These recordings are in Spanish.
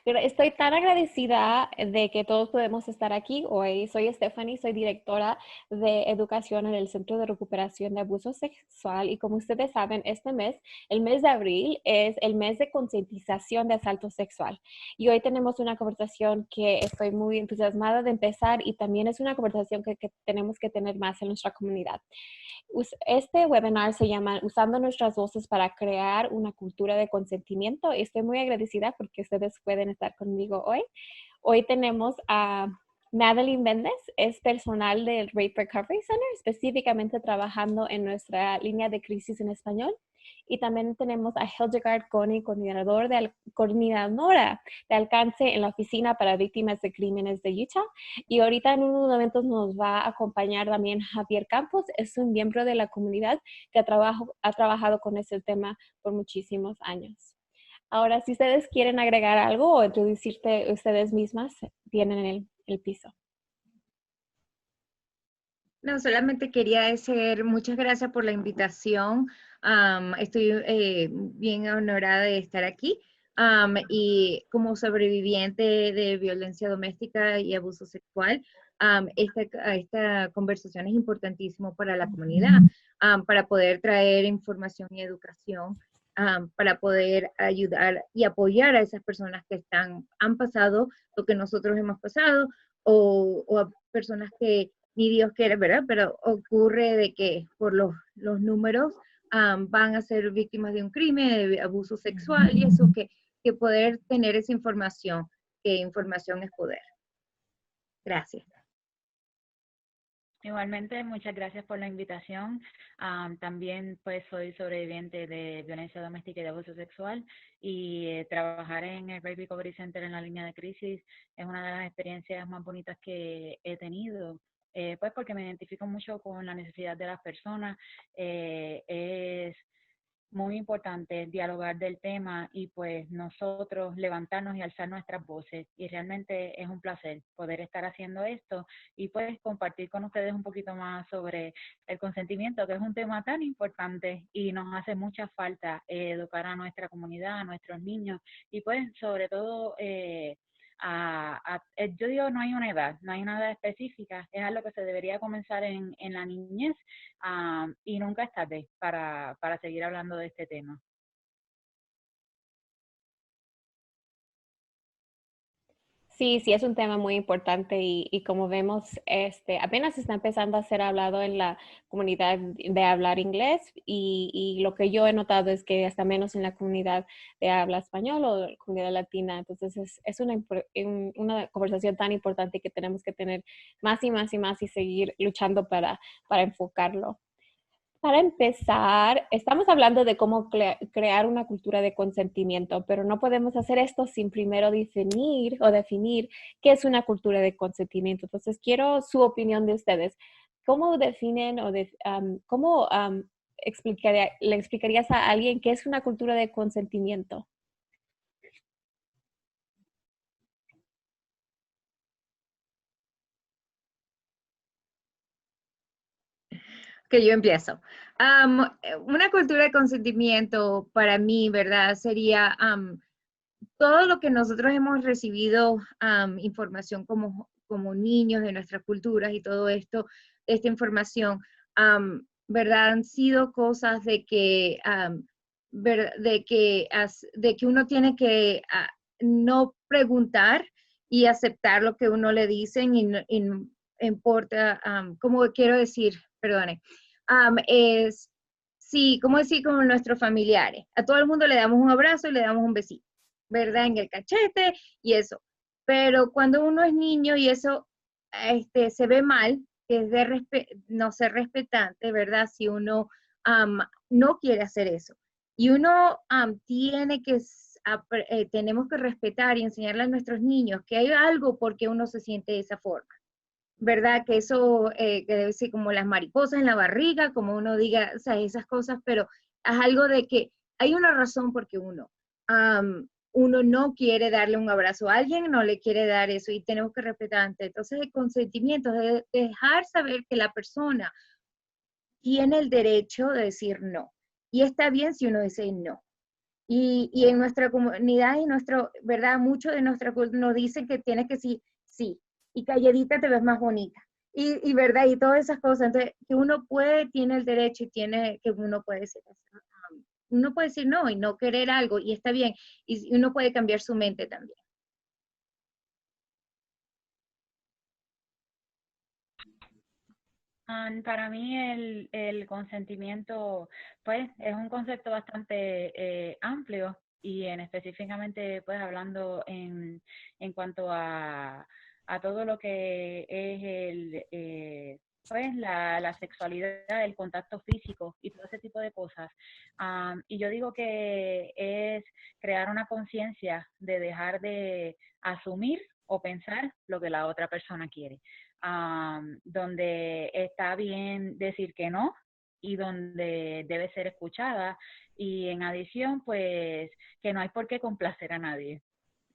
Estoy tan agradecida de que todos podemos estar aquí hoy. Soy Stephanie, soy directora de educación en el Centro de Recuperación de Abuso Sexual y como ustedes saben, este mes, el mes de abril, es el mes de concientización de asalto sexual. Y hoy tenemos una conversación que estoy muy entusiasmada de empezar y también es una conversación que tenemos que tener más en nuestra comunidad. Este webinar se llama Usando nuestras voces para crear una cultura de consentimiento. Estoy muy agradecida porque ustedes pueden estar conmigo hoy. Hoy tenemos a Madeline Méndez, es personal del Rape Recovery Center, específicamente trabajando en nuestra línea de crisis en español. Y también tenemos a Hildegard Coney, coordinadora de alcance en la Oficina para Víctimas de Crímenes de Utah. Y ahorita en unos momentos nos va a acompañar también Javier Campos, es un miembro de la comunidad que ha trabajado con este tema por muchísimos años. Ahora, si ustedes quieren agregar algo o introducirte ustedes mismas, tienen el piso. No, solamente quería decir muchas gracias por la invitación. Estoy bien honorada de estar aquí. Y como sobreviviente de violencia doméstica y abuso sexual, esta conversación es importantísimo para la comunidad, para poder traer información y educación, para poder ayudar y apoyar a esas personas que han pasado lo que nosotros hemos pasado, o a personas que ni Dios quiere, ¿verdad? Pero ocurre de que por los números van a ser víctimas de un crimen, de abuso sexual, y eso que poder tener esa información, que información es poder. Gracias. Igualmente, muchas gracias por la invitación. También pues soy sobreviviente de violencia doméstica y de abuso sexual y trabajar en el Rape Recovery Center en la línea de crisis es una de las experiencias más bonitas que he tenido. Pues porque me identifico mucho con la necesidad de las personas. Es muy importante dialogar del tema y pues nosotros levantarnos y alzar nuestras voces y realmente es un placer poder estar haciendo esto y pues compartir con ustedes un poquito más sobre el consentimiento, que es un tema tan importante y nos hace mucha falta educar a nuestra comunidad, a nuestros niños y pues sobre todo yo digo no hay una edad, no hay una edad específica, es algo que se debería comenzar en la niñez y nunca es tarde para seguir hablando de este tema. Sí, sí, es un tema muy importante y como vemos, apenas está empezando a ser hablado en la comunidad de hablar inglés y lo que yo he notado es que hasta menos en la comunidad de habla español o la comunidad latina. Entonces es una conversación tan importante que tenemos que tener más y más y más y seguir luchando para enfocarlo. Para empezar, estamos hablando de cómo crear una cultura de consentimiento, pero no podemos hacer esto sin primero definir qué es una cultura de consentimiento. Entonces, quiero su opinión de ustedes. ¿Cómo definen cómo le explicarías a alguien qué es una cultura de consentimiento? Que yo empiezo. Una cultura de consentimiento para mí, ¿verdad? Sería todo lo que nosotros hemos recibido información como niños de nuestras culturas y todo esto, esta información, ¿verdad? Han sido cosas de que uno tiene que no preguntar y aceptar lo que uno le dicen y no importa, como quiero decir, perdone, es, sí, como decir con nuestros familiares, a todo el mundo le damos un abrazo y le damos un besito, ¿verdad? En el cachete y eso. Pero cuando uno es niño y eso se ve mal, que es de no ser respetante, ¿verdad? Si uno no quiere hacer eso. Y uno tenemos que respetar y enseñarle a nuestros niños que hay algo por qué uno se siente de esa forma. ¿Verdad? Que eso, que debe ser como las mariposas en la barriga, como uno diga, o sea, esas cosas, pero es algo de que hay una razón por qué uno no quiere darle un abrazo a alguien, no le quiere dar eso y tenemos que respetar antes. Entonces el consentimiento es de dejar saber que la persona tiene el derecho de decir no. Y está bien si uno dice no. Y en nuestra comunidad y nuestro, ¿verdad? Muchos de nuestra cultura nos dicen que tienes que sí, sí, y calladita te ves más bonita. ¿Verdad? Y todas esas cosas. Entonces, que uno puede, tiene el derecho y tiene, que uno puede decir, uno puede decir no y no querer algo y está bien. Y uno puede cambiar su mente también. Para mí el consentimiento, pues, es un concepto bastante amplio y en específicamente, pues, hablando en cuanto a todo lo que es pues, la sexualidad, el contacto físico y todo ese tipo de cosas. Y yo digo que es crear una conciencia de dejar de asumir o pensar lo que la otra persona quiere. Donde está bien decir que no y donde debe ser escuchada y en adición pues que no hay por qué complacer a nadie.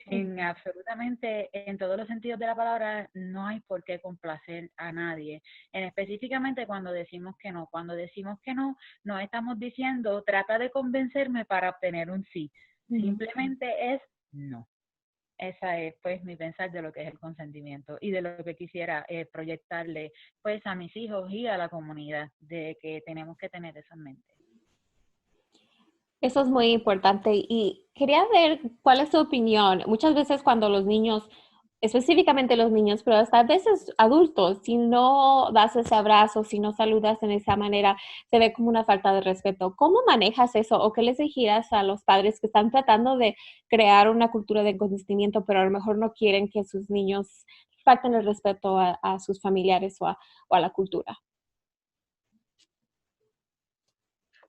En absolutamente, en todos los sentidos de la palabra, no hay por qué complacer a nadie. En específicamente cuando decimos que no. Cuando decimos que no, no estamos diciendo trata de convencerme para obtener un sí. Simplemente es no. Esa es pues mi pensar de lo que es el consentimiento y de lo que quisiera proyectarle pues a mis hijos y a la comunidad de que tenemos que tener eso en mente. Eso es muy importante y quería ver cuál es tu opinión. Muchas veces cuando los niños, específicamente los niños, pero hasta a veces adultos, si no das ese abrazo, si no saludas en esa manera, se ve como una falta de respeto. ¿Cómo manejas eso o qué les dirías a los padres que están tratando de crear una cultura de consentimiento, pero a lo mejor no quieren que sus niños falten el respeto a sus familiares o a la cultura?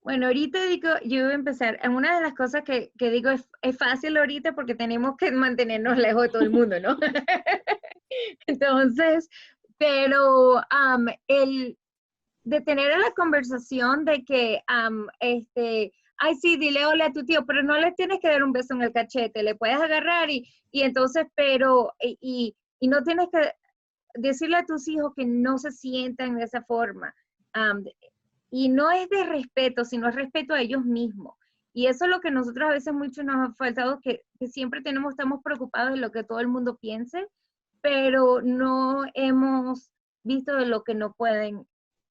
Bueno, ahorita digo, yo voy a empezar. Una de las cosas que digo es fácil ahorita porque tenemos que mantenernos lejos de todo el mundo, ¿no? Entonces, pero el de tener la conversación de que, ay, sí, dile hola a tu tío, pero no le tienes que dar un beso en el cachete, le puedes agarrar y entonces, pero, y no tienes que decirle a tus hijos que no se sientan de esa forma. Um, y no es de respeto, sino es respeto a ellos mismos. Y eso es lo que nosotros a veces mucho nos ha faltado, que siempre estamos preocupados de lo que todo el mundo piense, pero no hemos visto de lo que no pueden, o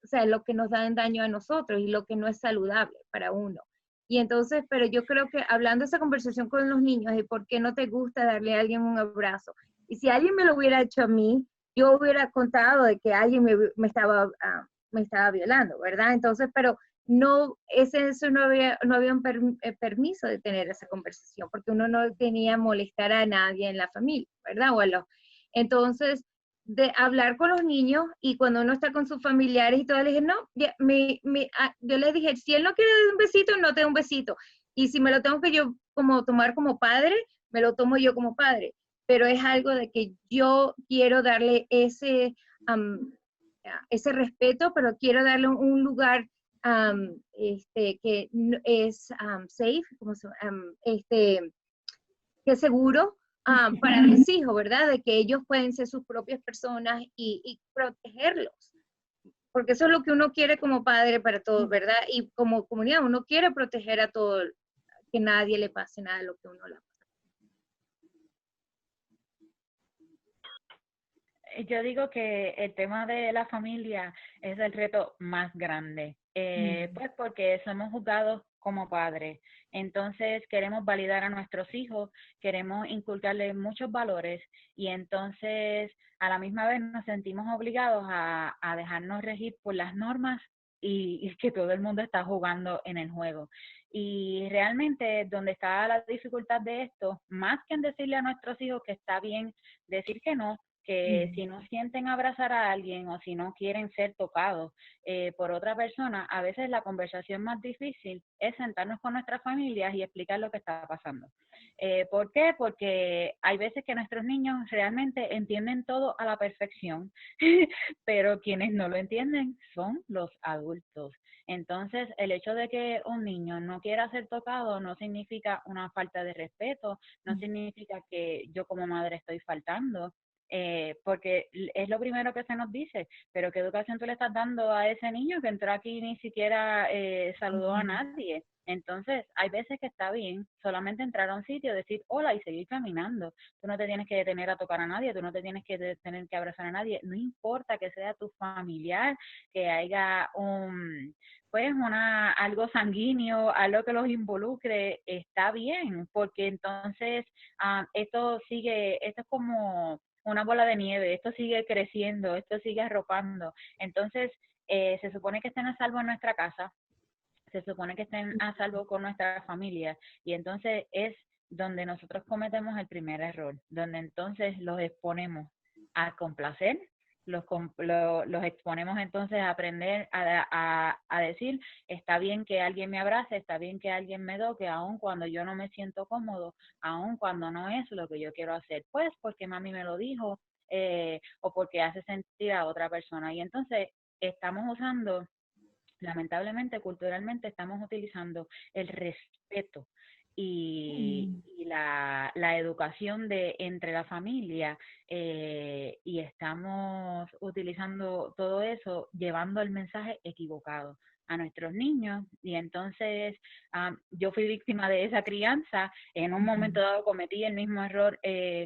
sea, lo que nos dan daño a nosotros y lo que no es saludable para uno. Y entonces, pero yo creo que hablando esa conversación con los niños de por qué no te gusta darle a alguien un abrazo, y si alguien me lo hubiera hecho a mí, yo hubiera contado de que alguien me estaba violando, ¿verdad? Entonces, pero no, eso no había un permiso de tener esa conversación, porque uno no tenía molestar a nadie en la familia, ¿verdad? Entonces, de hablar con los niños y cuando uno está con sus familiares y todo, le dije, no, ya, yo le dije, si él no quiere dar un besito, no te da un besito. Y si me lo tengo que yo como tomar como padre, me lo tomo yo como padre. Pero es algo de que yo quiero darle ese respeto, pero quiero darle un lugar que es safe, que es seguro para mis hijos, ¿verdad? De que ellos pueden ser sus propias personas y protegerlos. Porque eso es lo que uno quiere como padre para todos, ¿verdad? Y como comunidad, uno quiere proteger a todo, que nadie le pase nada de lo que uno le pasa. Yo digo que el tema de la familia es el reto más grande, pues porque somos juzgados como padres. Entonces queremos validar a nuestros hijos, queremos inculcarles muchos valores y entonces a la misma vez nos sentimos obligados a dejarnos regir por las normas y que todo el mundo está jugando en el juego. Y realmente donde está la dificultad de esto, más que en decirle a nuestros hijos que está bien decir que no, que si no sienten abrazar a alguien o si no quieren ser tocados por otra persona, a veces la conversación más difícil es sentarnos con nuestras familias y explicar lo que está pasando. ¿Por qué? Porque hay veces que nuestros niños realmente entienden todo a la perfección, pero quienes no lo entienden son los adultos. Entonces, el hecho de que un niño no quiera ser tocado no significa una falta de respeto, no significa que yo como madre estoy faltando. porque es lo primero que se nos dice, pero ¿qué educación tú le estás dando a ese niño que entró aquí y ni siquiera saludó a nadie? Entonces, hay veces que está bien solamente entrar a un sitio, decir hola y seguir caminando. Tú no te tienes que detener a tocar a nadie, tú no te tienes que tener que abrazar a nadie, no importa que sea tu familiar, que haya pues algo sanguíneo, algo que los involucre, está bien, porque entonces esto es como una bola de nieve, esto sigue creciendo, esto sigue arropando. Entonces, se supone que estén a salvo en nuestra casa, se supone que estén a salvo con nuestra familia, y entonces es donde nosotros cometemos el primer error, donde entonces los exponemos a complacer, los exponemos entonces a aprender a decir, está bien que alguien me abrace, está bien que alguien me toque, aun cuando yo no me siento cómodo, aun cuando no es lo que yo quiero hacer, pues porque mami me lo dijo, o porque hace sentir a otra persona. Y entonces estamos usando, lamentablemente, culturalmente, estamos utilizando el respeto y la educación de entre la familia, y estamos utilizando todo eso, llevando el mensaje equivocado a nuestros niños. Y entonces yo fui víctima de esa crianza, en un momento dado cometí el mismo error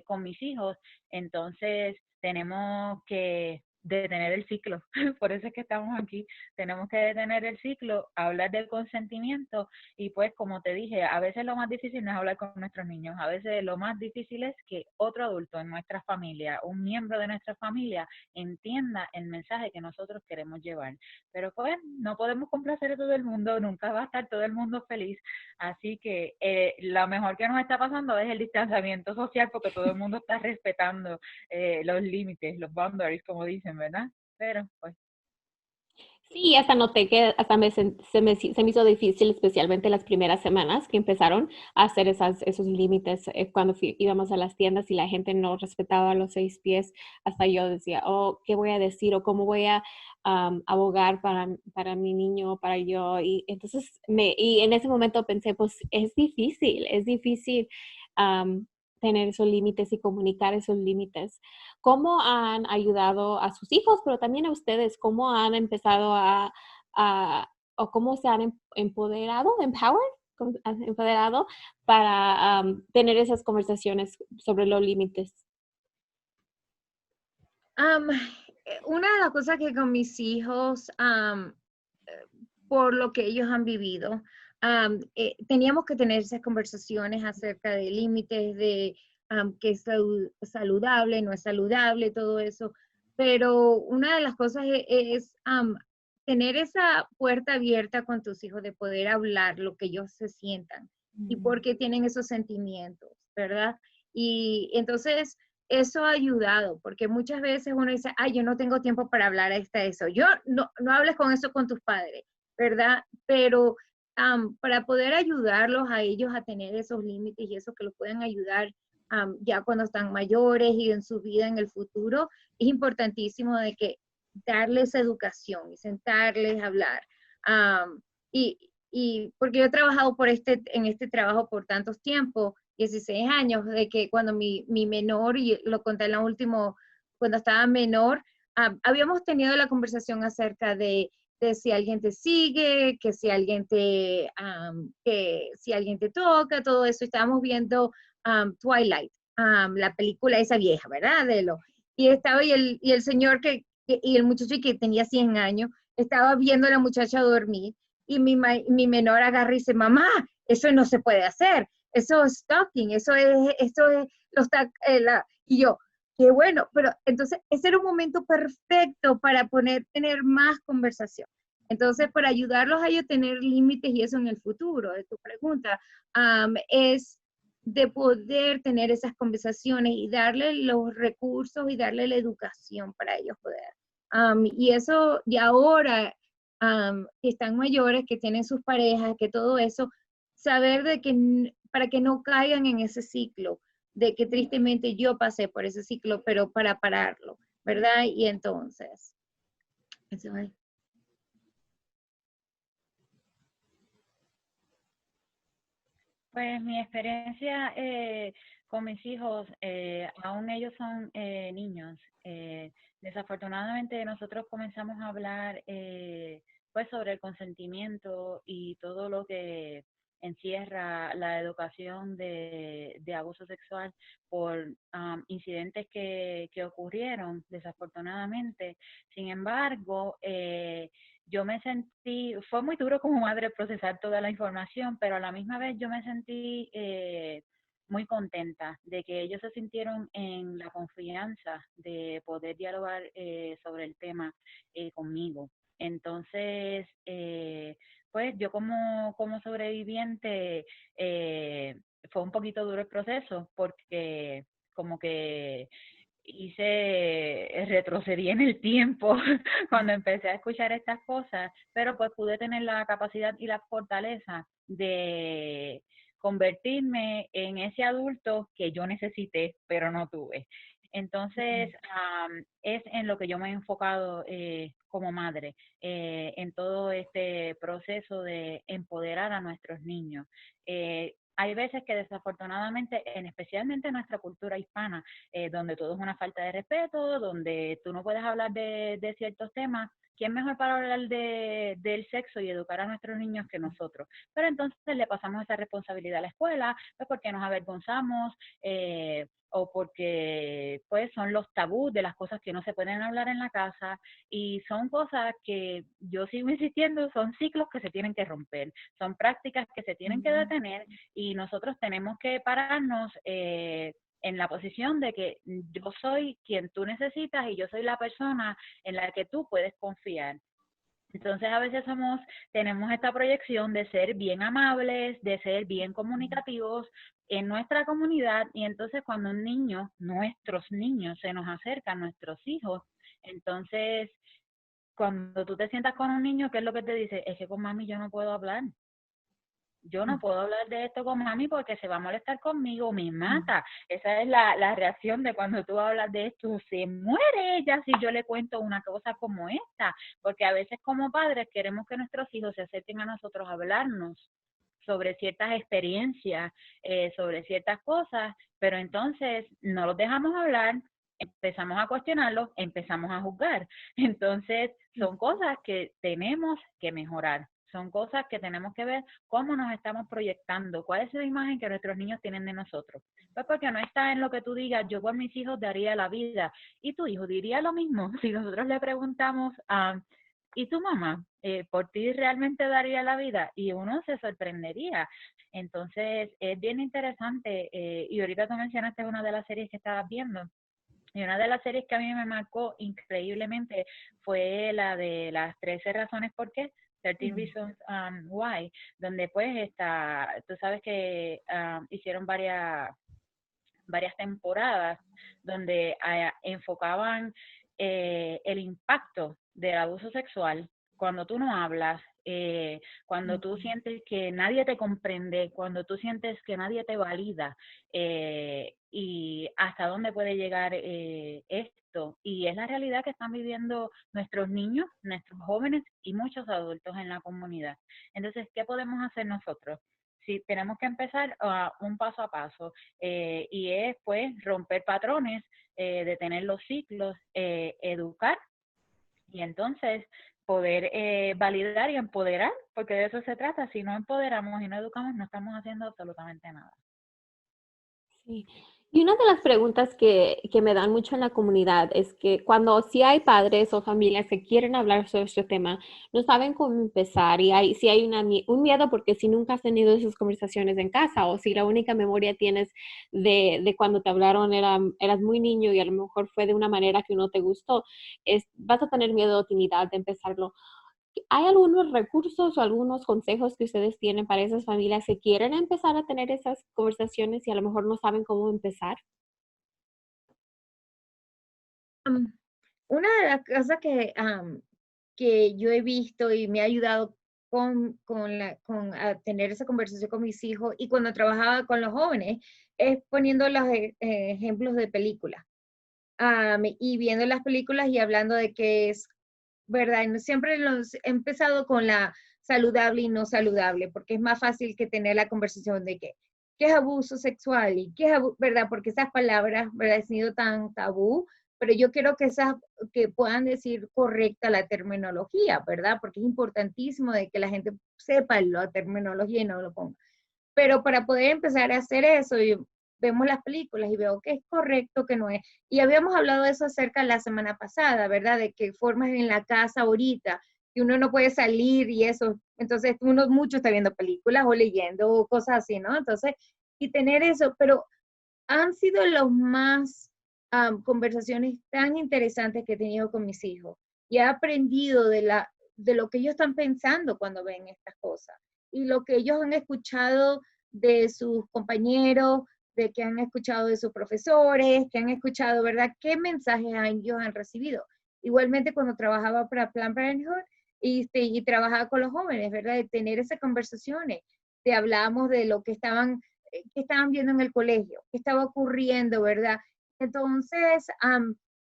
con mis hijos, entonces tenemos que detener el ciclo. Por eso es que estamos aquí. Tenemos que detener el ciclo, hablar del consentimiento, y pues como te dije, a veces lo más difícil no es hablar con nuestros niños, a veces lo más difícil es que otro adulto en nuestra familia, un miembro de nuestra familia, entienda el mensaje que nosotros queremos llevar. Pero pues no podemos complacer a todo el mundo, nunca va a estar todo el mundo feliz, así que lo mejor que nos está pasando es el distanciamiento social, porque todo el mundo está respetando los límites, los boundaries, como dicen, ¿verdad? Pero pues Sí, hasta noté que hasta se me hizo difícil, especialmente las primeras semanas que empezaron a hacer esos límites cuando íbamos a las tiendas y la gente no respetaba los 6 pies. Hasta yo decía, oh, ¿qué voy a decir? O cómo voy a abogar para mi niño, para yo. Y entonces, y en ese momento pensé, pues es difícil am, tener esos límites y comunicar esos límites. ¿Cómo han ayudado a sus hijos, pero también a ustedes? ¿Cómo han empezado o cómo se han empoderado, empoderado para tener esas conversaciones sobre los límites? Una de las cosas que con mis hijos, por lo que ellos han vivido, teníamos que tener esas conversaciones acerca de límites, de qué es saludable, no es saludable, todo eso. Pero una de las cosas es tener esa puerta abierta con tus hijos de poder hablar lo que ellos se sientan y por qué tienen esos sentimientos, ¿verdad? Y entonces eso ha ayudado, porque muchas veces uno dice, ay, yo no tengo tiempo para hablar de eso. Yo no hables con eso con tus padres, ¿verdad? Pero para poder ayudarlos a ellos a tener esos límites y eso que los pueden ayudar ya cuando están mayores y en su vida en el futuro, es importantísimo de que darles educación y sentarles a hablar. Y porque yo he trabajado en este trabajo por tantos tiempos, 16 años, de que cuando mi menor, y lo conté en la última, cuando estaba menor, habíamos tenido la conversación acerca de si alguien te sigue, que si alguien te toca, todo eso. Estábamos viendo Twilight, la película esa vieja, ¿verdad? Y estaba, y el señor y el muchacho que tenía 100 años, estaba viendo a la muchacha dormir, y mi menor agarra y dice, mamá, eso no se puede hacer, eso es stalking, y yo, qué bueno, pero entonces ese era un momento perfecto para tener más conversación. Entonces, para ayudarlos a ellos a tener límites y eso en el futuro, de tu pregunta, es de poder tener esas conversaciones y darle los recursos y darle la educación para ellos poder. Y eso, y ahora que están mayores, que tienen sus parejas, que todo eso, saber de que para que no caigan en ese ciclo, de que tristemente yo pasé por ese ciclo, pero para pararlo, ¿verdad? Y entonces, eso es. Pues mi experiencia con mis hijos, aún ellos son niños. Desafortunadamente nosotros comenzamos a hablar pues sobre el consentimiento y todo lo que encierra la educación de abuso sexual por incidentes que ocurrieron desafortunadamente. Sin embargo, yo me sentí, fue muy duro como madre procesar toda la información, pero a la misma vez yo me sentí muy contenta de que ellos se sintieron en la confianza de poder dialogar sobre el tema conmigo. Entonces, pues yo como sobreviviente, fue un poquito duro el proceso porque como que retrocedí en el tiempo cuando empecé a escuchar estas cosas, pero pues pude tener la capacidad y la fortaleza de convertirme en ese adulto que yo necesité, pero no tuve. Entonces, es en lo que yo me he enfocado como madre, en todo este proceso de empoderar a nuestros niños. Hay veces que desafortunadamente, especialmente en nuestra cultura hispana, donde todo es una falta de respeto, donde tú no puedes hablar de ciertos temas. ¿Quién mejor para hablar del sexo y educar a nuestros niños que nosotros? Pero entonces le pasamos esa responsabilidad a la escuela, pues porque nos avergonzamos o porque pues son los tabús de las cosas que no se pueden hablar en la casa y son cosas que yo sigo insistiendo, son ciclos que se tienen que romper, son prácticas que se tienen que detener y nosotros tenemos que pararnos en la posición de que yo soy quien tú necesitas y yo soy la persona en la que tú puedes confiar. Entonces a veces tenemos esta proyección de ser bien amables, de ser bien comunicativos en nuestra comunidad y entonces cuando un niño, nuestros niños se nos acercan, nuestros hijos, entonces cuando tú te sientas con un niño, ¿qué es lo que te dice? Es que con mami yo no puedo hablar. Yo no puedo hablar de esto con mami porque se va a molestar conmigo, me mata. Esa es la reacción de cuando tú hablas de esto, se muere ella si yo le cuento una cosa como esta, porque a veces como padres queremos que nuestros hijos se acerquen a nosotros a hablarnos sobre ciertas experiencias, sobre ciertas cosas, pero entonces no los dejamos hablar, empezamos a cuestionarlos, empezamos a juzgar. Entonces son cosas que tenemos que mejorar. Son cosas que tenemos que ver cómo nos estamos proyectando, cuál es la imagen que nuestros niños tienen de nosotros. Pues porque no está en lo que tú digas, yo por mis hijos daría la vida. Y tu hijo diría lo mismo. Si nosotros le preguntamos a, ¿y tu mamá? ¿Por ti realmente daría la vida? Y uno se sorprendería. Entonces, es bien interesante. Y ahorita tú mencionaste una de las series que estabas viendo. Y una de las series que a mí me marcó increíblemente fue la de las 13 razones por qué, 13 Reasons Why, donde pues tú sabes que hicieron varias temporadas donde enfocaban el impacto del abuso sexual cuando tú no hablas, cuando tú sientes que nadie te comprende, cuando tú sientes que nadie te valida y hasta dónde puede llegar esto. Y es la realidad que están viviendo nuestros niños, nuestros jóvenes y muchos adultos en la comunidad. Entonces, ¿qué podemos hacer nosotros? Sí, tenemos que empezar un paso a paso y es pues romper patrones, detener los ciclos, educar y entonces poder validar y empoderar, porque de eso se trata. Si no empoderamos y no educamos, no estamos haciendo absolutamente nada. Sí. Y una de las preguntas que me dan mucho en la comunidad es que cuando sí hay padres o familias que quieren hablar sobre este tema, no saben cómo empezar y sí hay un miedo porque si nunca has tenido esas conversaciones en casa o si la única memoria tienes de cuando te hablaron eras muy niño y a lo mejor fue de una manera que no te gustó, vas a tener miedo o timidez de empezarlo. ¿Hay algunos recursos o algunos consejos que ustedes tienen para esas familias que quieren empezar a tener esas conversaciones y a lo mejor no saben cómo empezar? Una de las cosas que yo he visto y me ha ayudado a tener esa conversación con mis hijos y cuando trabajaba con los jóvenes es poniendo los ejemplos de películas y viendo las películas y hablando de que es verdad. Y siempre he empezado con la saludable y no saludable, porque es más fácil que tener la conversación de qué es abuso sexual y qué es ¿verdad? Porque esas palabras, ¿verdad? Han sido tan tabú, pero yo quiero que puedan decir correcta la terminología, ¿verdad? Porque es importantísimo de que la gente sepa la terminología y no lo ponga. Pero para poder empezar a hacer eso, y vemos las películas y veo que es correcto, que no es. Y habíamos hablado de eso acerca la semana pasada, ¿verdad? De que formas en la casa ahorita, que uno no puede salir y eso. Entonces, uno mucho está viendo películas o leyendo o cosas así, ¿no? Entonces, y tener eso, pero han sido los más conversaciones tan interesantes que he tenido con mis hijos. Y he aprendido de lo que ellos están pensando cuando ven estas cosas. Y lo que ellos han escuchado de sus compañeros, de que han escuchado de sus profesores, que han escuchado, ¿verdad? ¿Qué mensajes ellos han recibido? Igualmente cuando trabajaba para Planned Parenthood y trabajaba con los jóvenes, ¿verdad? De tener esas conversaciones, de hablábamos de lo que estaban viendo en el colegio, qué estaba ocurriendo, ¿verdad? Entonces,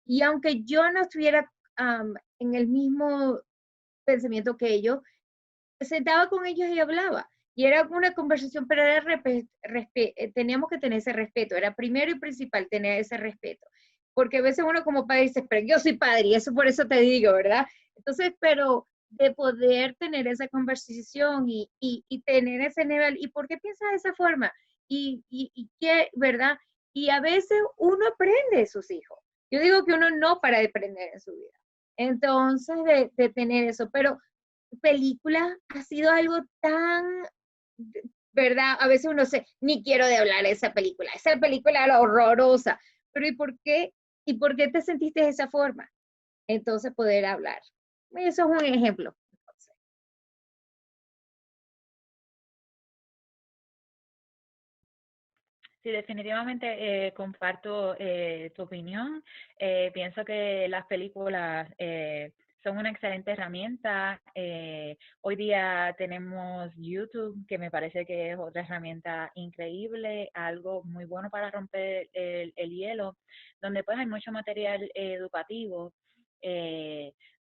y aunque yo no estuviera en el mismo pensamiento que ellos, sentaba con ellos y hablaba. Y era una conversación, pero era teníamos que tener ese respeto. Era primero y principal tener ese respeto. Porque a veces uno como padre dice, pero yo soy padre y eso por eso te digo, ¿verdad? Entonces, pero de poder tener esa conversación y tener ese nivel, ¿y por qué piensas de esa forma? Y qué, ¿verdad? Y a veces uno aprende de sus hijos. Yo digo que uno no para de aprender en su vida. Entonces, de tener eso, pero película ha sido algo tan, ¿verdad? A veces uno se, ni quiero de hablar de esa película era horrorosa, pero ¿y por qué? ¿Y por qué te sentiste de esa forma? Entonces poder hablar. Eso es un ejemplo. Sí, definitivamente comparto tu opinión. Pienso que las películas son una excelente herramienta. Hoy día tenemos YouTube, que me parece que es otra herramienta increíble, algo muy bueno para romper el hielo, donde pues hay mucho material educativo,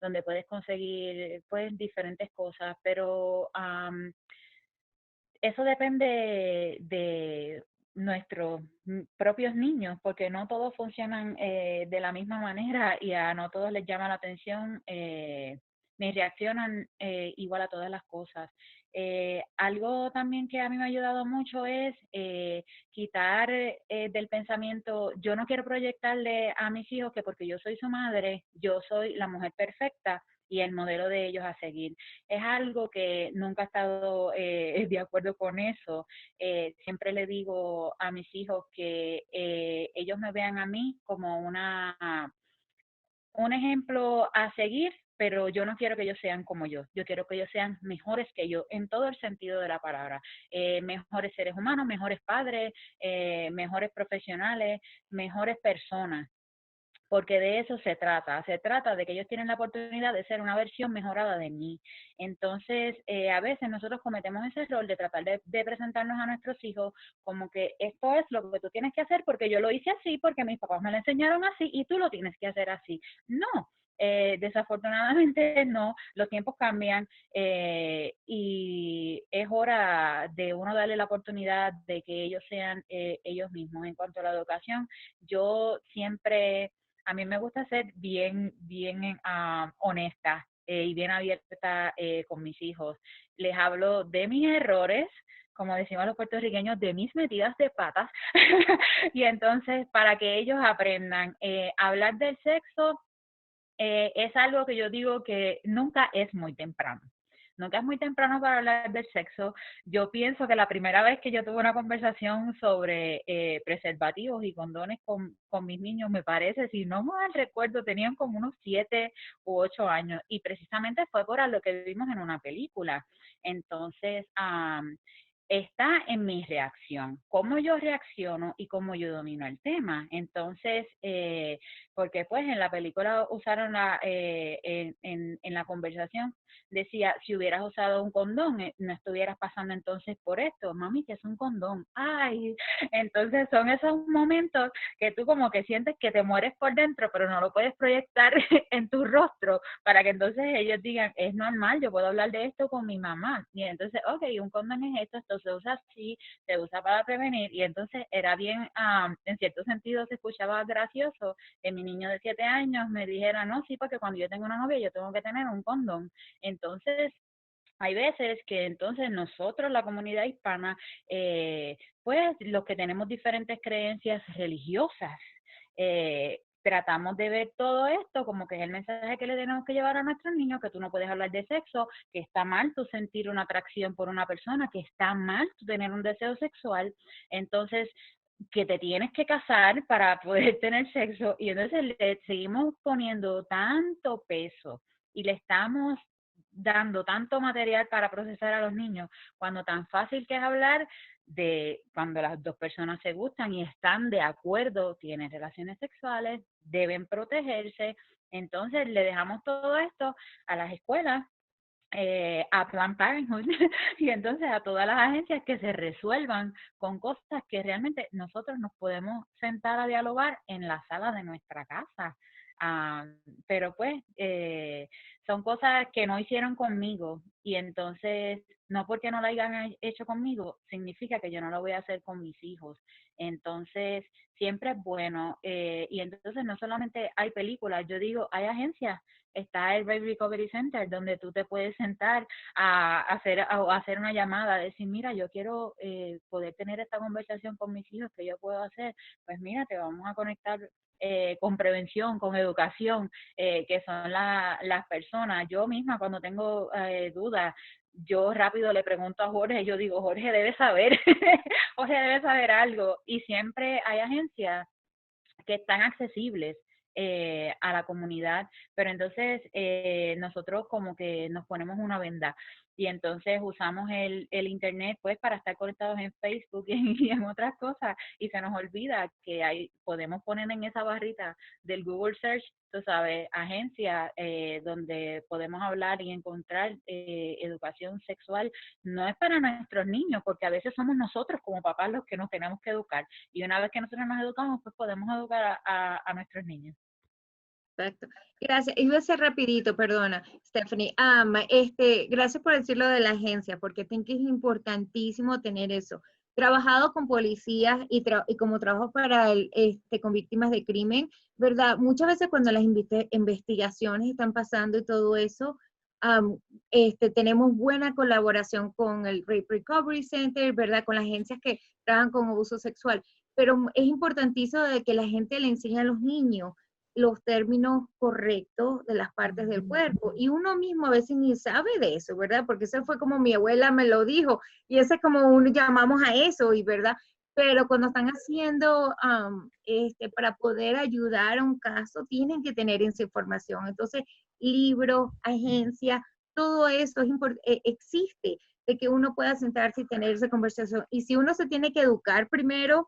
donde puedes conseguir pues diferentes cosas, pero eso depende de nuestros propios niños, porque no todos funcionan de la misma manera y a no todos les llama la atención ni reaccionan igual a todas las cosas. Algo también que a mí me ha ayudado mucho es quitar del pensamiento, yo no quiero proyectarle a mis hijos que porque yo soy su madre, yo soy la mujer perfecta y el modelo de ellos a seguir. Es algo que nunca he estado de acuerdo con eso. Siempre le digo a mis hijos que ellos me vean a mí como un ejemplo a seguir, pero yo no quiero que ellos sean como yo quiero que ellos sean mejores que yo en todo el sentido de la palabra, mejores seres humanos, mejores padres, mejores profesionales, mejores personas, porque de eso se trata de que ellos tienen la oportunidad de ser una versión mejorada de mí. Entonces, a veces nosotros cometemos ese error de tratar de presentarnos a nuestros hijos como que esto es lo que tú tienes que hacer porque yo lo hice así, porque mis papás me lo enseñaron así y tú lo tienes que hacer así. No, desafortunadamente no, los tiempos cambian y es hora de uno darle la oportunidad de que ellos sean ellos mismos. En cuanto a la educación, yo siempre, a mí me gusta ser bien honesta y bien abierta con mis hijos. Les hablo de mis errores, como decimos los puertorriqueños, de mis metidas de patas. Y entonces, para que ellos aprendan, hablar del sexo es algo que yo digo que nunca es muy temprano. Nunca es muy temprano para hablar del sexo. Yo pienso que la primera vez que yo tuve una conversación sobre preservativos y condones con mis niños, me parece, si no mal recuerdo, tenían como unos 7 u 8 años y precisamente fue por lo que vimos en una película. Entonces, está en mi reacción, cómo yo reacciono y cómo yo domino el tema. Entonces, porque pues en la película usaron en la conversación, decía, si hubieras usado un condón, no estuvieras pasando entonces por esto. Mami, que es un condón. Ay, entonces son esos momentos que tú como que sientes que te mueres por dentro, pero no lo puedes proyectar en tu rostro para que entonces ellos digan, es normal, yo puedo hablar de esto con mi mamá. Y entonces, ok, un condón es esto se usa así, se usa para prevenir. Y entonces era bien, en cierto sentido se escuchaba gracioso que mi niño de 7 años me dijera, no, sí, porque cuando yo tengo una novia yo tengo que tener un condón. Entonces, hay veces que entonces nosotros, la comunidad hispana, pues los que tenemos diferentes creencias religiosas, tratamos de ver todo esto como que es el mensaje que le tenemos que llevar a nuestros niños, que tú no puedes hablar de sexo, que está mal tú sentir una atracción por una persona, que está mal tú tener un deseo sexual, entonces que te tienes que casar para poder tener sexo y entonces le seguimos poniendo tanto peso y le estamos dando tanto material para procesar a los niños, cuando tan fácil que es hablar de cuando las dos personas se gustan y están de acuerdo, tienen relaciones sexuales, deben protegerse, entonces le dejamos todo esto a las escuelas, a Planned Parenthood y entonces a todas las agencias que se resuelvan con cosas que realmente nosotros nos podemos sentar a dialogar en la sala de nuestra casa. Ah, pero pues son cosas que no hicieron conmigo y entonces no porque no la hayan hecho conmigo significa que yo no lo voy a hacer con mis hijos. Entonces siempre es bueno y entonces no solamente hay películas, yo digo, hay agencias, está el Rape Recovery Center, donde tú te puedes sentar a hacer una llamada, a decir, mira, yo quiero poder tener esta conversación con mis hijos, ¿qué yo puedo hacer? Pues mira, te vamos a conectar con prevención, con educación, que son las personas. Yo misma cuando tengo dudas, yo rápido le pregunto a Jorge, yo digo, Jorge debe saber, Jorge debe saber algo. Y siempre hay agencias que están accesibles a la comunidad, pero entonces nosotros como que nos ponemos una venda y entonces usamos el internet pues para estar conectados en Facebook y en otras cosas y se nos olvida que podemos poner en esa barrita del Google Search, tú sabes, agencia donde podemos hablar y encontrar educación sexual. No es para nuestros niños, porque a veces somos nosotros como papás los que nos tenemos que educar y una vez que nosotros nos educamos, pues podemos educar a nuestros niños. Perfecto. Gracias. Iba a ser rapidito, perdona, Stephanie. Gracias por decir lo de la agencia, porque creo que es importantísimo tener eso. Trabajado con policías y como trabajo para con víctimas de crimen, ¿verdad? Muchas veces cuando las investigaciones están pasando y todo eso, tenemos buena colaboración con el Rape Recovery Center, ¿verdad? Con las agencias que trabajan con abuso sexual. Pero es importantísimo de que la gente le enseñe a los niños los términos correctos de las partes del cuerpo. Y uno mismo a veces ni sabe de eso, ¿verdad? Porque eso fue como mi abuela me lo dijo, y ese es como uno llamamos a eso, y ¿verdad? Pero cuando están haciendo, para poder ayudar a un caso, tienen que tener esa información. Entonces, libros, agencias, todo eso existe, de que uno pueda sentarse y tener esa conversación. Y si uno se tiene que educar primero,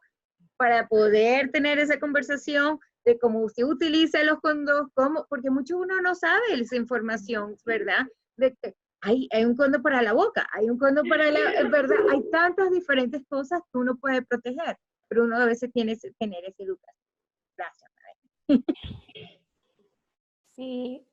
para poder tener esa conversación de cómo usted utiliza los condones, porque mucho uno no sabe esa información, ¿verdad? De que hay un condón para la boca, hay un condón para ¿verdad? Hay tantas diferentes cosas que uno puede proteger, pero uno a veces tiene que tener esa educación. Gracias. Sí,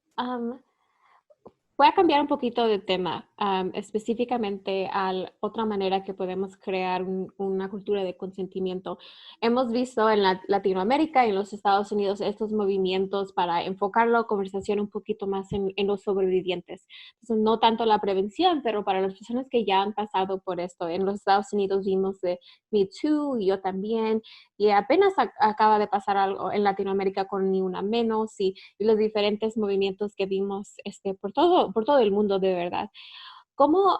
voy a cambiar un poquito de tema, específicamente a otra manera que podemos crear una cultura de consentimiento. Hemos visto en Latinoamérica y en los Estados Unidos estos movimientos para enfocar la conversación un poquito más en los sobrevivientes. Entonces, no tanto la prevención, pero para las personas que ya han pasado por esto. En los Estados Unidos vimos de Me Too y yo también, y apenas acaba de pasar algo en Latinoamérica con Ni Una Menos y los diferentes movimientos que vimos por todo el mundo de verdad. ¿Cómo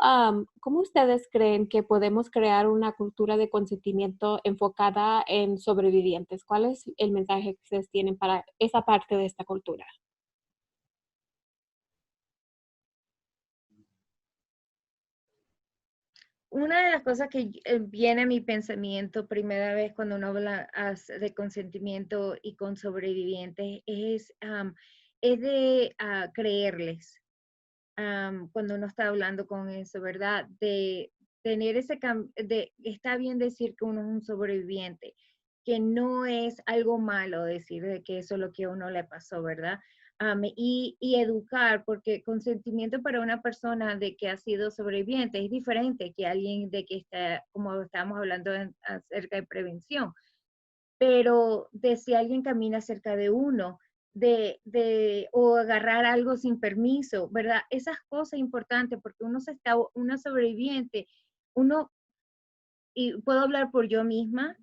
ustedes creen que podemos crear una cultura de consentimiento enfocada en sobrevivientes? ¿Cuál es el mensaje que ustedes tienen para esa parte de esta cultura? una de las cosas que viene a mi pensamiento primera vez cuando uno habla de consentimiento y con sobrevivientes es de creerles. Cuando uno está hablando con eso, ¿verdad? De tener está bien decir que uno es un sobreviviente, que no es algo malo decir de que eso es lo que a uno le pasó, ¿verdad? Y educar, porque consentimiento para una persona de que ha sido sobreviviente es diferente que alguien de que está, como estábamos hablando acerca de prevención, pero de si alguien camina cerca de uno, o agarrar algo sin permiso, ¿verdad? Esas cosas importantes, porque uno sobreviviente, uno, y puedo hablar por yo misma,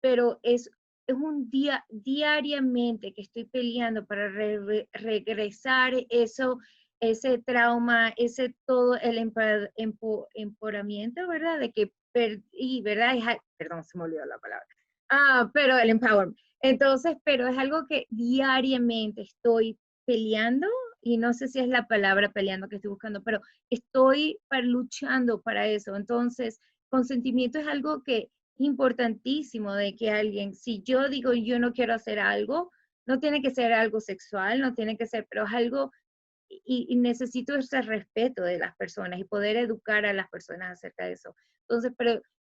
pero es un día, diariamente que estoy peleando para regresar eso, ese trauma, ese todo el empoderamiento, ¿verdad? De que perdí, ¿verdad? Perdón, se me olvidó la palabra. Pero el empowerment. Entonces, pero es algo que diariamente estoy peleando, y no sé si es la palabra peleando que estoy buscando, pero estoy luchando para eso. Entonces, consentimiento es algo que es importantísimo de que alguien, si yo digo yo no quiero hacer algo, no tiene que ser algo sexual, no tiene que ser, pero es algo, y necesito ese respeto de las personas y poder educar a las personas acerca de eso. Entonces,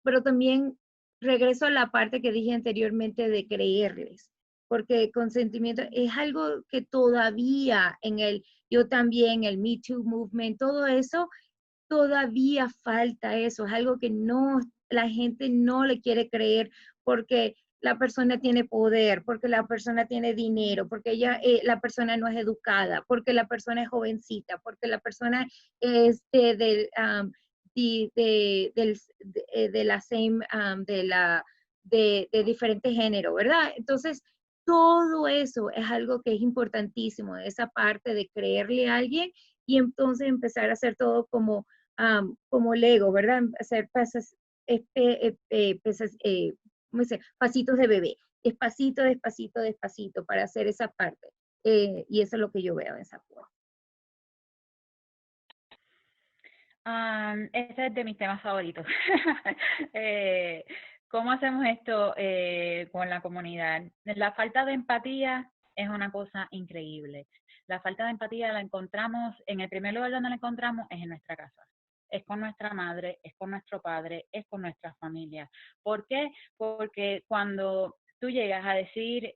pero también regreso a la parte que dije anteriormente de creerles, porque consentimiento es algo que todavía yo también, el Me Too Movement, todo eso, todavía falta eso, es algo que no, la gente no le quiere creer porque la persona tiene poder, porque la persona tiene dinero, porque la persona no es educada, porque la persona es jovencita, porque la persona es de la same, de diferente género, ¿verdad? Entonces, todo eso es algo que es importantísimo, esa parte de creerle a alguien y entonces empezar a hacer todo como Lego, ¿verdad? Hacer ¿cómo se dice? Pasitos de bebé, despacito, despacito, despacito, para hacer esa parte. Y eso es lo que yo veo en esa forma. Ese es de mis temas favoritos. ¿Cómo hacemos esto con la comunidad? La falta de empatía es una cosa increíble. La falta de empatía la encontramos, en el primer lugar donde la encontramos es en nuestra casa. Es con nuestra madre, es con nuestro padre, es con nuestra familia. ¿Por qué? Porque cuando tú llegas a decir,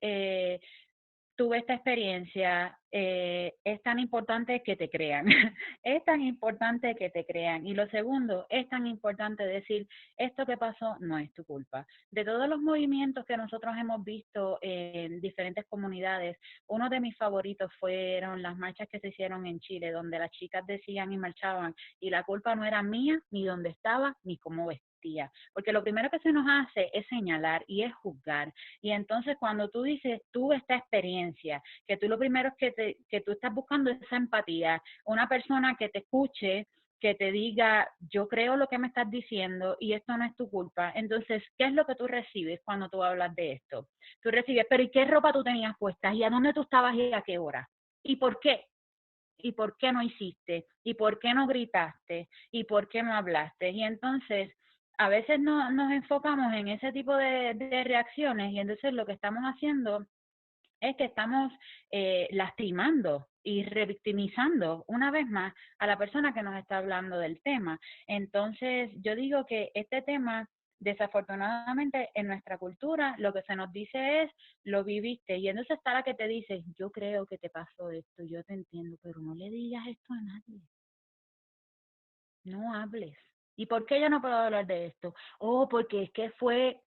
tuve esta experiencia, es tan importante que te crean, es tan importante que te crean. Y lo segundo, es tan importante decir, esto que pasó no es tu culpa. De todos los movimientos que nosotros hemos visto en diferentes comunidades, uno de mis favoritos fueron las marchas que se hicieron en Chile, donde las chicas decían y marchaban, y la culpa no era mía, ni dónde estaba, ni cómo vestía. Porque lo primero que se nos hace es señalar y es juzgar. Y entonces cuando tú dices, tuve esta experiencia, que tú lo primero es que tú estás buscando esa empatía, una persona que te escuche, que te diga, yo creo lo que me estás diciendo y esto no es tu culpa. Entonces, ¿qué es lo que tú recibes cuando tú hablas de esto? Tú recibes, pero ¿y qué ropa tú tenías puesta? ¿Y a dónde tú estabas y a qué hora? ¿Y por qué? ¿Y por qué no hiciste? ¿Y por qué no gritaste? ¿Y por qué no hablaste? Y entonces, a veces no, nos enfocamos en ese tipo de reacciones y entonces lo que estamos haciendo es que estamos lastimando y revictimizando una vez más a la persona que nos está hablando del tema. Entonces, yo digo que este tema, desafortunadamente, en nuestra cultura, lo que se nos dice es, lo viviste. Y entonces está la que te dice, yo creo que te pasó esto, yo te entiendo, pero no le digas esto a nadie. No hables. ¿Y por qué yo no puedo hablar de esto? Oh, porque es que fue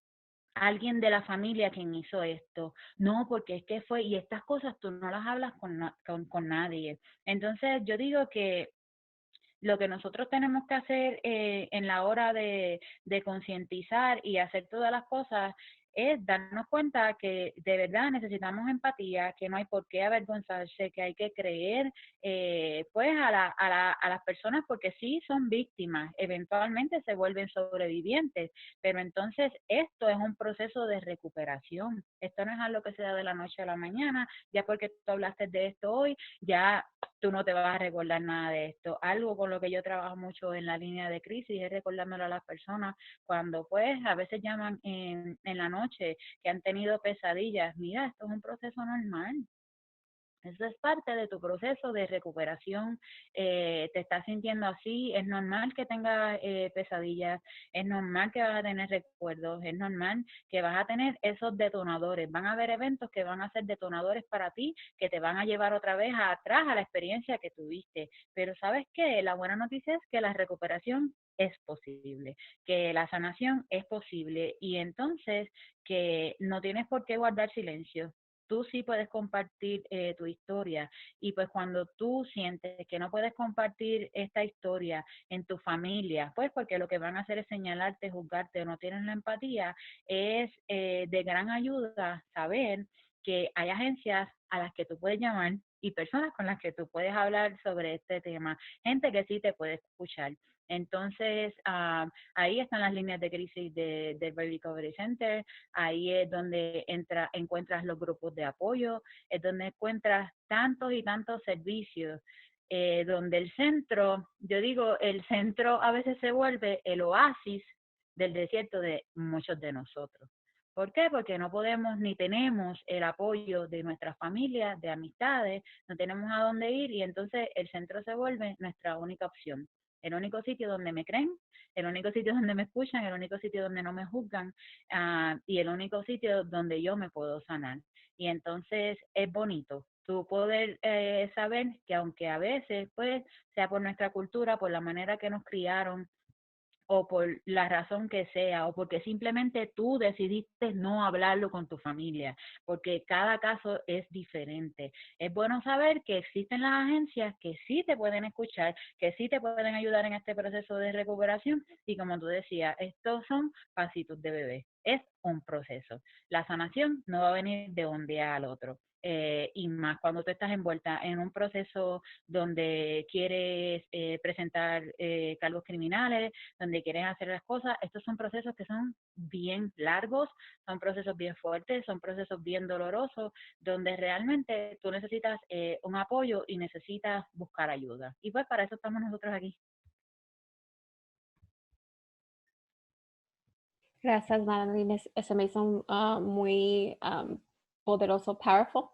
alguien de la familia quien hizo esto. No, porque es que fue, y estas cosas tú no las hablas con nadie. Entonces yo digo que lo que nosotros tenemos que hacer en la hora de concientizar y hacer todas las cosas es darnos cuenta que de verdad necesitamos empatía, que no hay por qué avergonzarse, que hay que creer pues a las personas, porque sí son víctimas, eventualmente se vuelven sobrevivientes, pero entonces esto es un proceso de recuperación. Esto no es algo que se da de la noche a la mañana, ya porque tú hablaste de esto hoy, ya tú no te vas a recordar nada de esto. Algo con lo que yo trabajo mucho en la línea de crisis es recordándolo a las personas cuando pues a veces llaman en la noche que han tenido pesadillas. Mira, esto es un proceso normal. Eso es parte de tu proceso de recuperación. Te estás sintiendo así, es normal que tengas pesadillas, es normal que vas a tener recuerdos, es normal que vas a tener esos detonadores. Van a haber eventos que van a ser detonadores para ti, que te van a llevar otra vez atrás a la experiencia que tuviste. Pero ¿sabes qué? La buena noticia es que la recuperación es posible, que la sanación es posible y entonces que no tienes por qué guardar silencio. Tú sí puedes compartir tu historia y pues cuando tú sientes que no puedes compartir esta historia en tu familia, pues porque lo que van a hacer es señalarte, juzgarte o no tienen la empatía, es de gran ayuda saber que hay agencias a las que tú puedes llamar y personas con las que tú puedes hablar sobre este tema, gente que sí te puede escuchar. Entonces, ahí están las líneas de crisis del Baby Recovery Center, ahí es donde encuentras los grupos de apoyo, es donde encuentras tantos y tantos servicios, donde el centro, yo digo, el centro a veces se vuelve el oasis del desierto de muchos de nosotros. ¿Por qué? Porque no podemos ni tenemos el apoyo de nuestras familias, de amistades, no tenemos a dónde ir y entonces el centro se vuelve nuestra única opción. El único sitio donde me creen, el único sitio donde me escuchan, el único sitio donde no me juzgan y el único sitio donde yo me puedo sanar. Y entonces es bonito tú poder saber que aunque a veces pues sea por nuestra cultura, por la manera que nos criaron, o por la razón que sea, o porque simplemente tú decidiste no hablarlo con tu familia, porque cada caso es diferente. Es bueno saber que existen las agencias que sí te pueden escuchar, que sí te pueden ayudar en este proceso de recuperación y como tú decías, estos son pasitos de bebé. Es un proceso. La sanación no va a venir de un día al otro. Y más cuando tú estás envuelta en un proceso donde quieres presentar cargos criminales, donde quieren hacer las cosas. Estos son procesos que son bien largos, son procesos bien fuertes, son procesos bien dolorosos, donde realmente tú necesitas un apoyo y necesitas buscar ayuda. Y pues para eso estamos nosotros aquí. Gracias, Madeline. Se me hizo muy poderoso, powerful,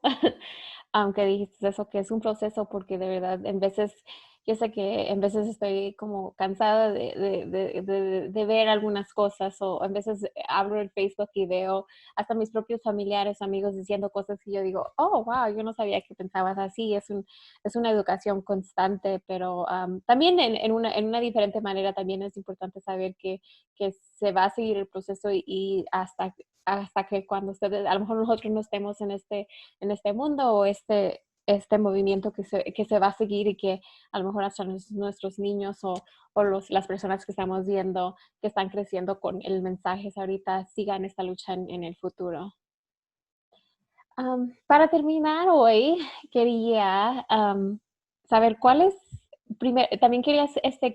aunque dijiste eso, que es un proceso, porque de verdad, en veces, yo sé que en veces estoy como cansada de ver algunas cosas, o en veces abro el Facebook y veo hasta mis propios familiares, amigos diciendo cosas y yo digo, oh, wow, yo no sabía que pensabas así. Es una educación constante, pero también en una diferente manera también es importante saber que se va a seguir el proceso y hasta que cuando ustedes, a lo mejor nosotros no estemos en este mundo o este movimiento que se va a seguir y que a lo mejor hasta nuestros niños o las personas que estamos viendo que están creciendo con el mensaje ahorita sigan esta lucha en el futuro. Para terminar hoy, quería saber cuáles, también quería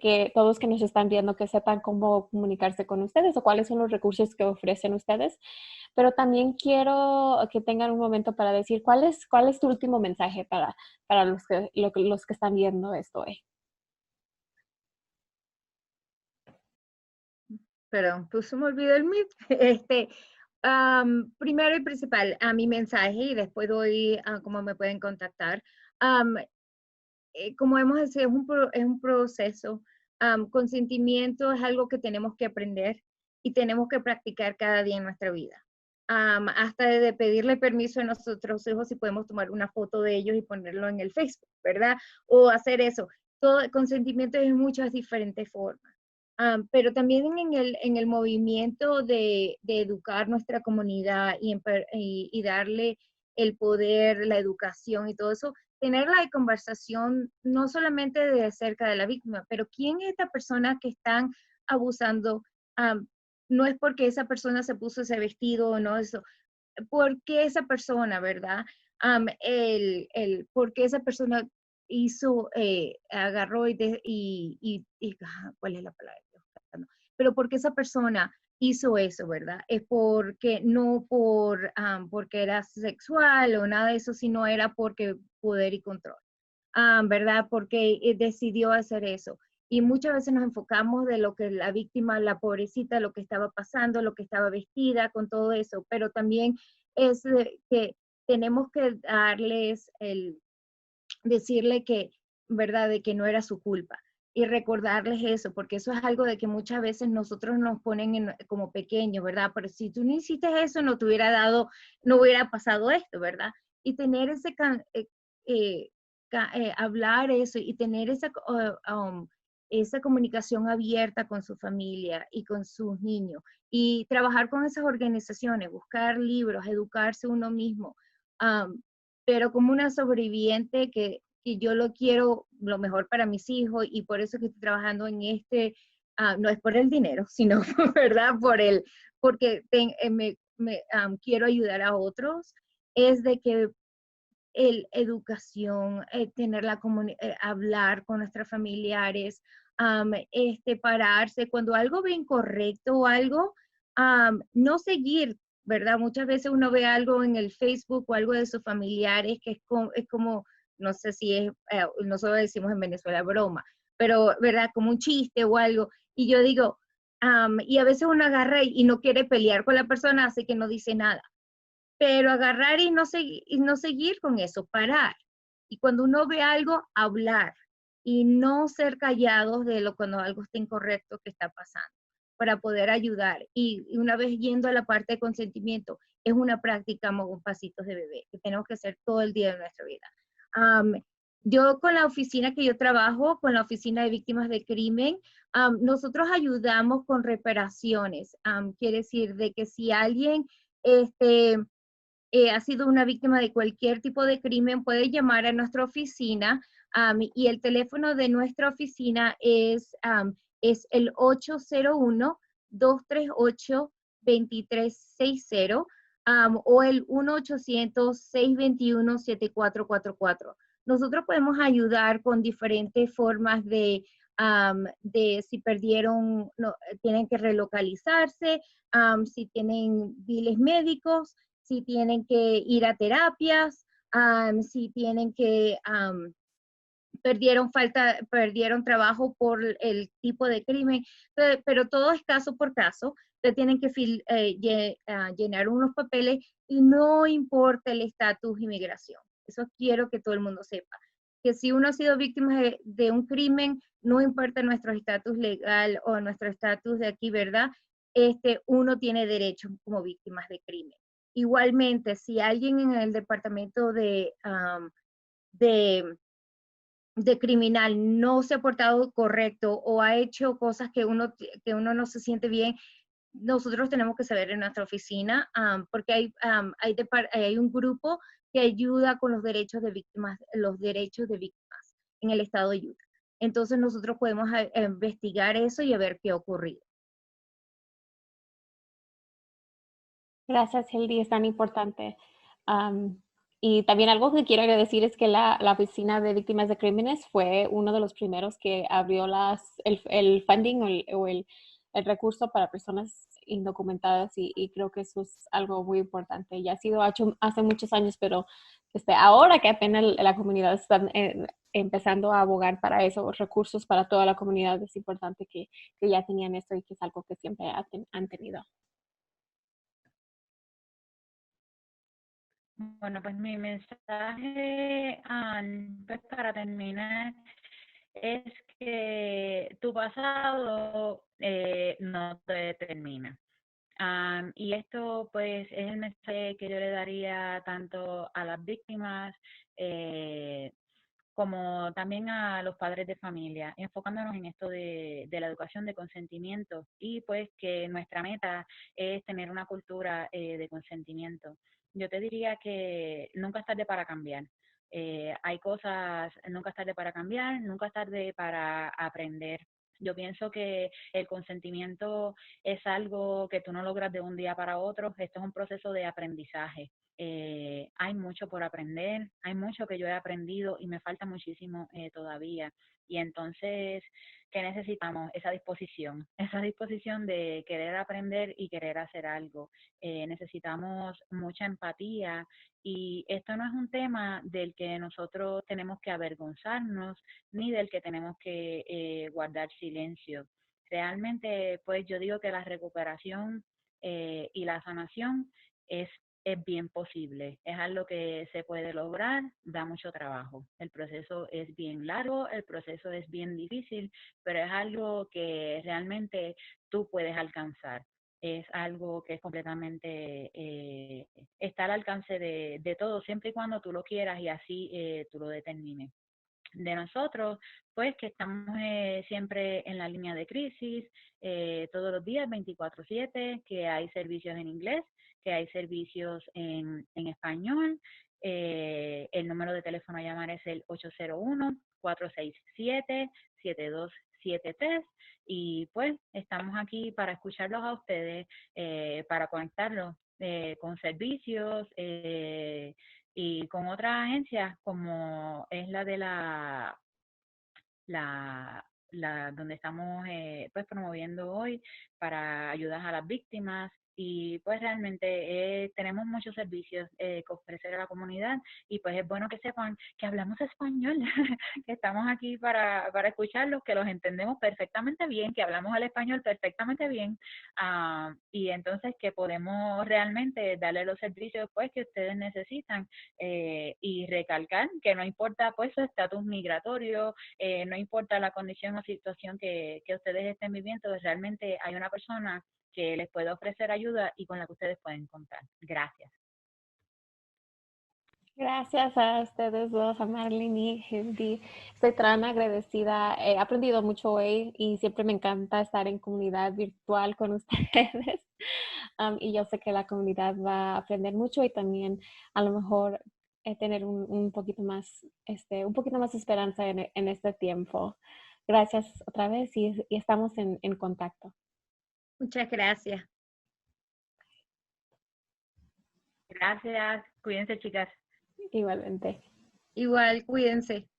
que todos que nos están viendo que sepan cómo comunicarse con ustedes o cuáles son los recursos que ofrecen ustedes, pero también quiero que tengan un momento para decir cuál es tu último mensaje para los que están viendo esto hoy. Perdón, pues se me olvidó el mute. Primero y principal, a mi mensaje y después doy cómo me pueden contactar. Como hemos dicho, es un proceso. Consentimiento es algo que tenemos que aprender y tenemos que practicar cada día en nuestra vida. Hasta de pedirle permiso a nuestros hijos si podemos tomar una foto de ellos y ponerlo en el Facebook, ¿verdad? O hacer eso. Todo consentimiento en muchas diferentes formas. Pero también en el movimiento de educar nuestra comunidad y darle el poder, la educación y todo eso, tener la conversación no solamente de cerca de la víctima, pero quién es esta persona que están abusando, no es porque esa persona se puso ese vestido o no, eso, porque esa persona, ¿verdad? Porque esa persona hizo, agarró ¿cuál es la palabra que estoy buscando? Pero porque esa persona hizo eso, ¿verdad? Es porque no porque era sexual o nada de eso, sino era porque poder y control, ¿verdad? Porque decidió hacer eso. Y muchas veces nos enfocamos de lo que la víctima, la pobrecita, lo que estaba pasando, lo que estaba vestida, con todo eso, pero también es que tenemos que decirle que, ¿verdad? De que no era su culpa y recordarles eso, porque eso es algo de que muchas veces nosotros nos ponen como pequeños, ¿verdad? Pero si tú no hiciste eso, no te hubiera dado, no hubiera pasado esto, ¿verdad? Y tener hablar eso y tener esa comunicación abierta con su familia y con sus niños y trabajar con esas organizaciones, buscar libros, educarse uno mismo, pero como una sobreviviente que yo lo quiero lo mejor para mis hijos y por eso que estoy trabajando en no es por el dinero, sino, ¿verdad? Porque quiero ayudar a otros, es de que educación, hablar con nuestros familiares, pararse, cuando algo ve incorrecto o algo, no seguir, ¿verdad? Muchas veces uno ve algo en el Facebook o algo de sus familiares que es como no sé si es, nosotros decimos en Venezuela broma, pero, ¿verdad? Como un chiste o algo. Y yo digo, y a veces uno agarra y no quiere pelear con la persona, así que no dice nada, pero agarrar y no seguir con eso, parar. Y cuando uno ve algo, hablar y no ser callados de lo cuando algo está incorrecto que está pasando, para poder ayudar. Y una vez yendo a la parte de consentimiento, es una práctica con pasitos de bebé que tenemos que hacer todo el día de nuestra vida. Am, yo con la oficina que yo trabajo, con la oficina de víctimas de crimen, nosotros ayudamos con reparaciones. Quiere decir de que si alguien este, ha sido una víctima de cualquier tipo de crimen, puede llamar a nuestra oficina, y el teléfono de nuestra oficina es el 801-238-2360, o el 1-800-621-7444. Nosotros podemos ayudar con diferentes formas de si perdieron, no, tienen que relocalizarse, si tienen biles médicos, si tienen que ir a terapias, si tienen que, perdieron trabajo por el tipo de crimen, pero todo es caso por caso. Te tienen que llenar unos papeles y no importa el estatus inmigración. Eso quiero que todo el mundo sepa. Que si uno ha sido víctima de un crimen, no importa nuestro estatus legal o nuestro estatus de aquí, ¿verdad? Uno tiene derechos como víctimas de crimen. Igualmente, si alguien en el departamento de, de criminal no se ha portado correcto o ha hecho cosas que uno no se siente bien, nosotros tenemos que saber en nuestra oficina, porque hay un grupo que ayuda con los derechos de víctimas en el estado de Utah. Entonces nosotros podemos investigar eso y a ver qué ha ocurrido. Gracias, Heidi, es tan importante. Am, y también algo que quiero decir es que la Oficina de Víctimas de Crímenes fue uno de los primeros que abrió el funding el recurso para personas indocumentadas y creo que eso es algo muy importante. Ya ha sido hecho hace muchos años, pero ahora que apenas la comunidad está empezando a abogar para esos recursos para toda la comunidad, es importante que ya tenían esto y que es algo que siempre han tenido. Bueno, pues mi mensaje, pues para terminar, es que tu pasado no te determina. Y esto pues es el mensaje que yo le daría tanto a las víctimas como también a los padres de familia, enfocándonos en esto de la educación de consentimiento y pues que nuestra meta es tener una cultura de consentimiento. Yo te diría que nunca es tarde para cambiar. Hay cosas, nunca es tarde para cambiar, nunca es tarde para aprender. Yo pienso que el consentimiento es algo que tú no logras de un día para otro. Esto es un proceso de aprendizaje. Hay mucho por aprender, hay mucho que yo he aprendido y me falta muchísimo todavía. Y entonces, ¿qué necesitamos? Esa disposición de querer aprender y querer hacer algo. Necesitamos mucha empatía y esto no es un tema del que nosotros tenemos que avergonzarnos ni del que tenemos que guardar silencio. Realmente, pues yo digo que la recuperación y la sanación es es bien posible, es algo que se puede lograr, da mucho trabajo. El proceso es bien largo, el proceso es bien difícil, pero es algo que realmente tú puedes alcanzar. Es algo que es completamente, está al alcance de todo, siempre y cuando tú lo quieras y así tú lo determines. De nosotros, pues que estamos siempre en la línea de crisis, todos los días 24/7, que hay servicios en inglés, que hay servicios en español. El número de teléfono a llamar es el 801-467-7273 y pues estamos aquí para escucharlos a ustedes, para conectarlos con servicios, y con otras agencias como es la de donde estamos pues promoviendo hoy para ayudas a las víctimas y pues realmente tenemos muchos servicios que ofrecer a la comunidad y pues es bueno que sepan que hablamos español, que estamos aquí para escucharlos, que los entendemos perfectamente bien, que hablamos el español perfectamente bien, y entonces que podemos realmente darle los servicios pues que ustedes necesitan, y recalcar que no importa pues su estatus migratorio, no importa la condición o situación que ustedes estén viviendo, realmente hay una persona que les puede ofrecer ayuda y con la que ustedes pueden contar. Gracias. Gracias a ustedes dos, a Marlene y Hildy. Estoy tan agradecida. He aprendido mucho hoy y siempre me encanta estar en comunidad virtual con ustedes. Y yo sé que la comunidad va a aprender mucho y también a lo mejor tener un poquito más, un poquito más de esperanza en este tiempo. Gracias otra vez y estamos en contacto. Muchas gracias. Gracias. Cuídense, chicas. Igualmente. Igual, cuídense.